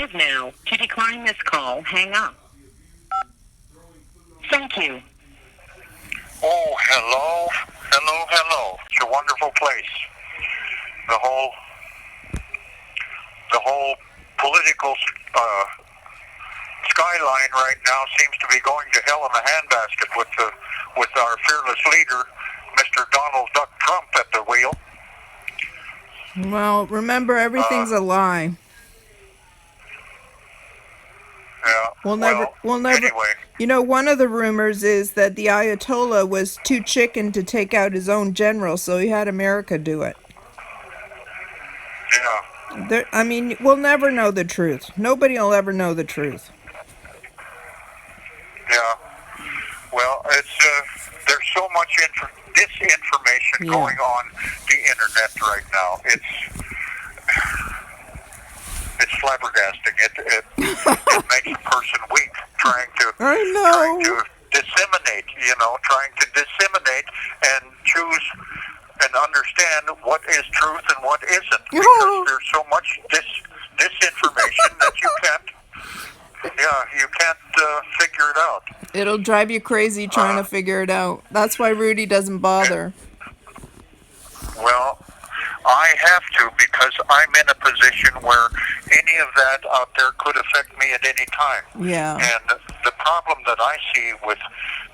live now. To decline this call, hang up. Thank you. Oh, hello. Hello, hello. It's a wonderful place. The whole political skyline right now seems to be going to hell in a handbasket with our fearless leader, Mr. Donald Duck Trump, at the wheel. Well, remember, everything's a lie. Yeah. We'll never. Anyway. You know, one of the rumors is that the Ayatollah was too chicken to take out his own general, so he had America do it. Yeah. I mean, we'll never know the truth. Nobody will ever know the truth. Yeah. Well, there's so much disinformation going on the internet right now. It's flabbergasting. It makes a person weak trying to disseminate, and choose and understand what is truth and what isn't. Because there's so much disinformation that you can't figure it out. It'll drive you crazy trying to figure it out. That's why Rudy doesn't bother. Well, I have to, because I'm in a position where any of that out there could affect me at any time. Yeah. And the problem that I see with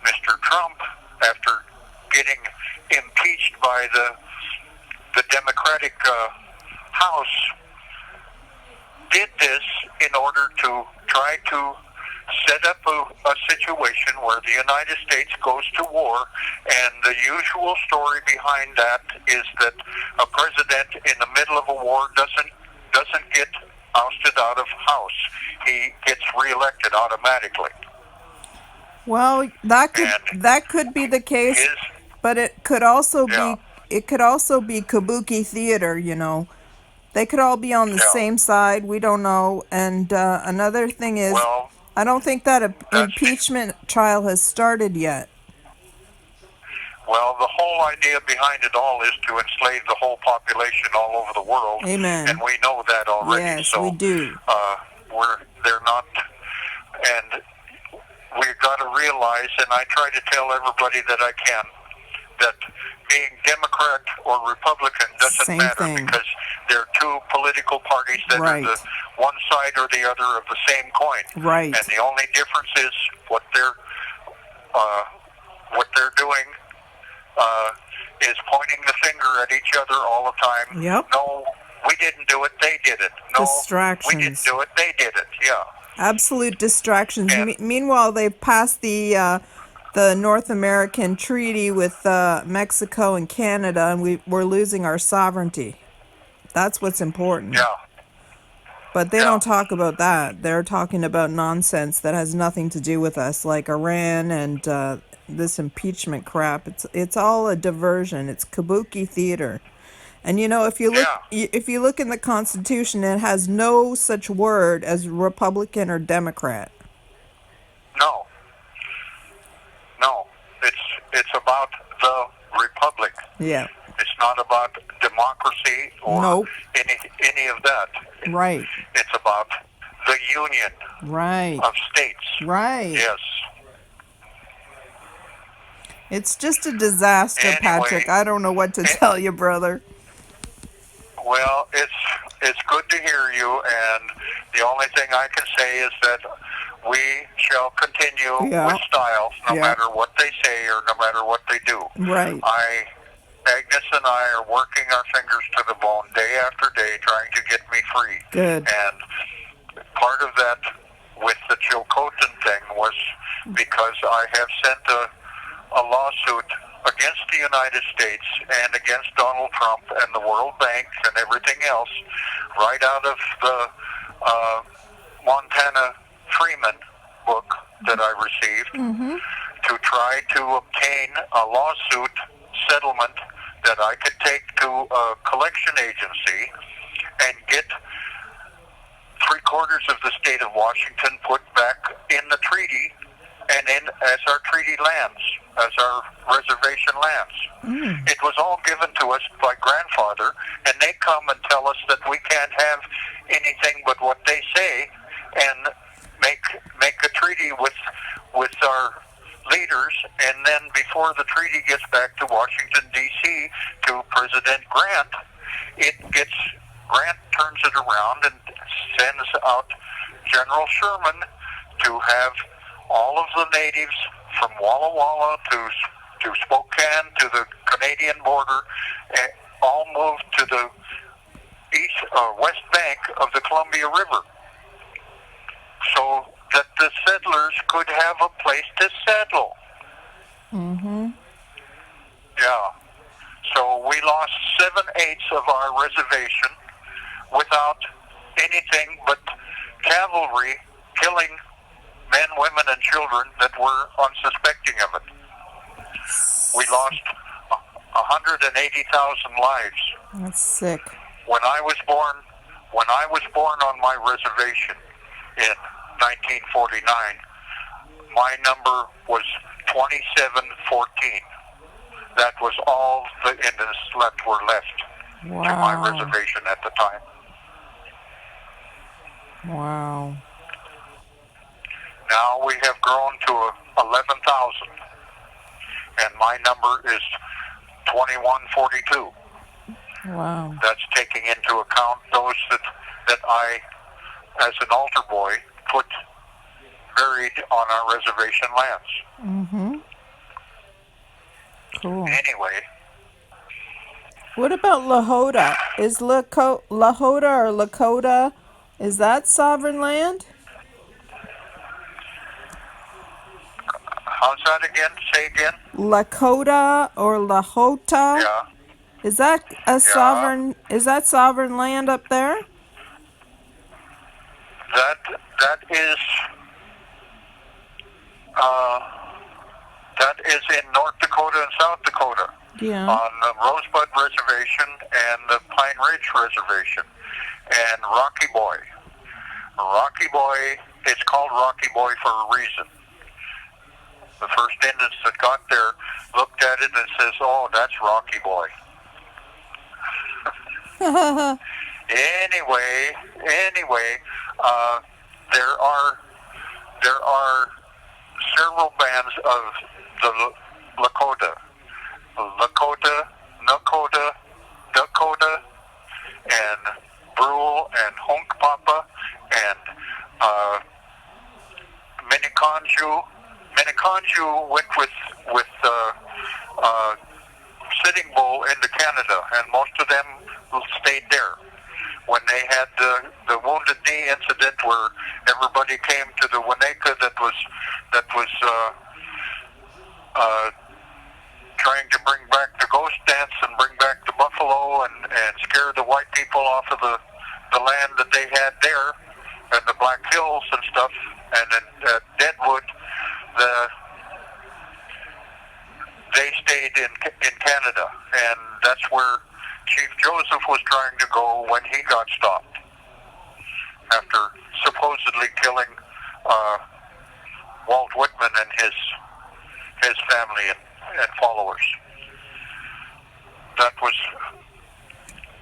Mr. Trump, after getting impeached by the Democratic House, did this in order to try to set up a situation where the United States goes to war, and the usual story behind that is that a president in the middle of a war doesn't get ousted out of House. He gets reelected automatically. Well, that could be the case, but it could also be kabuki theater, you know. They could all be on the same side. We don't know. And another thing is, I don't think that impeachment trial has started yet. Well, the whole idea behind it all is to enslave the whole population all over the world. Amen. And we know that already. Yes, so, we do. They're not, and we've got to realize, and I try to tell everybody that I can, that being Democrat or Republican doesn't matter, because they're two political parties that are the one side or the other of the same coin. Right. And the only difference is what they're doing is pointing the finger at each other all the time. Yep. No, we didn't do it, they did it. No, distractions. We didn't do it, they did it. Yeah. Absolute distractions. Meanwhile, they've passed the North American treaty with Mexico and Canada, and we're losing our sovereignty. That's what's important. Yeah. But they don't talk about that. They're talking about nonsense that has nothing to do with us, like Iran and this impeachment crap. It's all a diversion. It's kabuki theater. And you know, if you look in the Constitution, it has no such word as Republican or Democrat. No. It's about the republic. Yeah. It's not about democracy or any of that. Right. It's about the union of states. Right. Yes. It's just a disaster, anyway, Patrick. I don't know what to tell you, brother. Well, it's good to hear you, and the only thing I can say is that we shall continue with style, no matter what they say or no matter what they do. Right. Agnes and I are working our fingers to the bone day after day trying to get me free. Good. And part of that with the Chilcotin thing was because I have sent a lawsuit against the United States and against Donald Trump and the World Bank and everything else right out of the Montana Freeman book that I received to try to obtain a lawsuit settlement that I could take to a collection agency and get 3/4 of the state of Washington put back in the treaty and in as our treaty lands, as our reservation lands. It was all given to us by grandfather, and they come and tell us that we can't have anything but what they say settlers, and then before the treaty gets back to Washington, D.C., to President Grant, Grant turns it around and sends out General Sherman to have all of the natives from Walla Walla to Spokane to the Canadian border all moved to the west bank of the Columbia River, so that the settlers could have a place to settle. Mm-hmm. Yeah. So we lost 7/8 of our reservation without anything but cavalry killing men, women, and children that were unsuspecting of it. We lost 180,000 lives. That's sick. When I was born on my reservation in 1949, my number was 2714. That was all the Indians were left to my reservation at the time. Wow. Now we have grown to 11,000, and my number is 2142. Wow. That's taking into account those that I, as an altar boy, put buried on our reservation lands. Mm-hmm. Cool. Anyway. What about Lakota? Is Lakota or Lakota, is that sovereign land? How's that again? Say again. Lakota or Lahota? Yeah. Is that sovereign? Is that sovereign land up there? That is in North Dakota and South Dakota. Yeah. On the Rosebud Reservation and the Pine Ridge Reservation and Rocky Boy. Rocky Boy, it's called Rocky Boy for a reason. The first Indians that got there looked at it and says, "Oh, that's Rocky Boy." Anyway, there are several bands of the Lakota, Nakota, Dakota, and Brule and Hunkpapa and Miniconjou. Miniconjou went with Sitting Bull into Canada, and most of them stayed there. When they had the Wounded Knee incident, where everybody came to the Winnetka that was trying to bring back the ghost dance and bring back the buffalo and scare the white people off of the land that they had there and the Black Hills and stuff, and then Deadwood, they stayed in Canada, and that's where Chief Joseph was trying to go when he got stopped after supposedly killing Walt Whitman and his family and followers.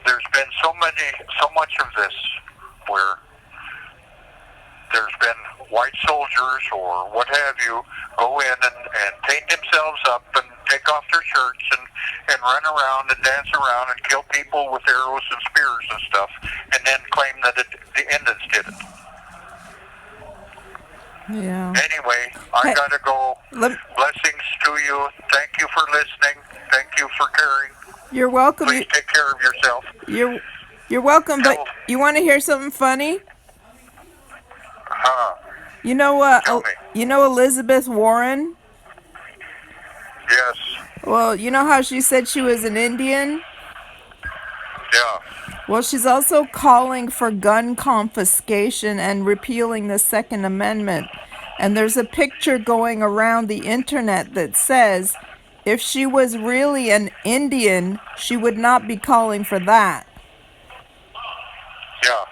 There's been so much of this where there's been white soldiers or what have you go in and paint themselves up and take off their shirts and run around and dance around and kill people with arrows and spears and stuff, and then claim that the Indians did it. Yeah. Anyway, I gotta go. Blessings to you. Thank you for listening. Thank you for caring. You're welcome. Please take care of yourself. You're welcome, but you want to hear something funny? You know Elizabeth Warren? Yes. Well, you know how she said she was an Indian? Yeah. Well, she's also calling for gun confiscation and repealing the Second Amendment. And there's a picture going around the internet that says if she was really an Indian, she would not be calling for that. Yeah.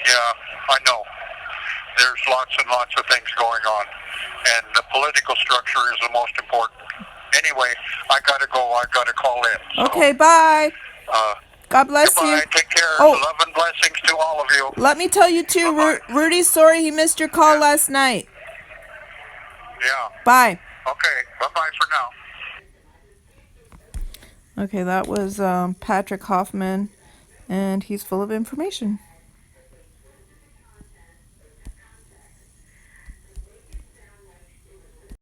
Yeah, I know. There's lots and lots of things going on, and the political structure is the most important. Anyway, I gotta go. I gotta call in. So, okay, bye. God bless goodbye. you. Take care. Oh. Love and blessings to all of you. Let me tell you too, Rudy's sorry he missed your call last night. Yeah. Bye. Okay. Bye-bye for now. Okay, that was Patrick Hoffman, and he's full of information.